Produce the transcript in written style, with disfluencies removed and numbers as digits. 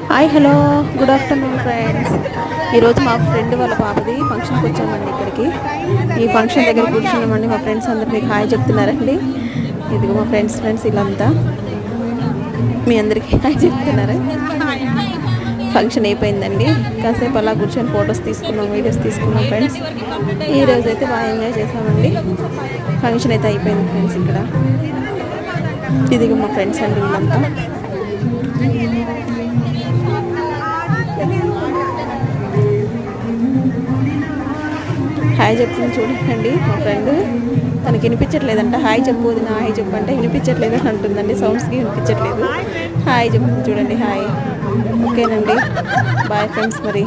Hi hello good afternoon friends. ఈరోజు మా friend వాళ్ళ పాపది ఫంక్షన్కి వచ్చామండి. ఇక్కడికి ఈ ఫంక్షన్ దగ్గర కూర్చున్నామండి. మా ఫ్రెండ్స్ అందరు మీకు హాయ్ చెప్తున్నారండి. ఇదిగో మా ఫ్రెండ్స్ వీళ్ళంతా మీ అందరికీ హాయ్ చెప్తున్నారు. ఫంక్షన్ అయిపోయిందండి. కాసేపు అలా కూర్చొని ఫొటోస్ తీసుకున్నాం, వీడియోస్ తీసుకున్నాం ఫ్రెండ్స్. ఈరోజు అయితే బాగా ఎంజాయ్ చేసామండి. ఫంక్షన్ అయితే అయిపోయింది ఫ్రెండ్స్. ఇక్కడ ఇదిగో మా ఫ్రెండ్స్ అండి వీళ్ళంతా. హాయ్ చెప్తుంది చూడండి మా ఫ్రెండ్. తనకి వినిపించట్లేదంట. హాయ్ చెప్పు వదినా, హాయ్ చెప్పు అంటే వినిపించట్లేదు అని అంటుందండి. సౌండ్స్కి వినిపించట్లేదు. హాయ్ చెప్తుంది చూడండి. హాయ్. ఓకేనండి, బాయ్ ఫ్రెండ్స్. మరి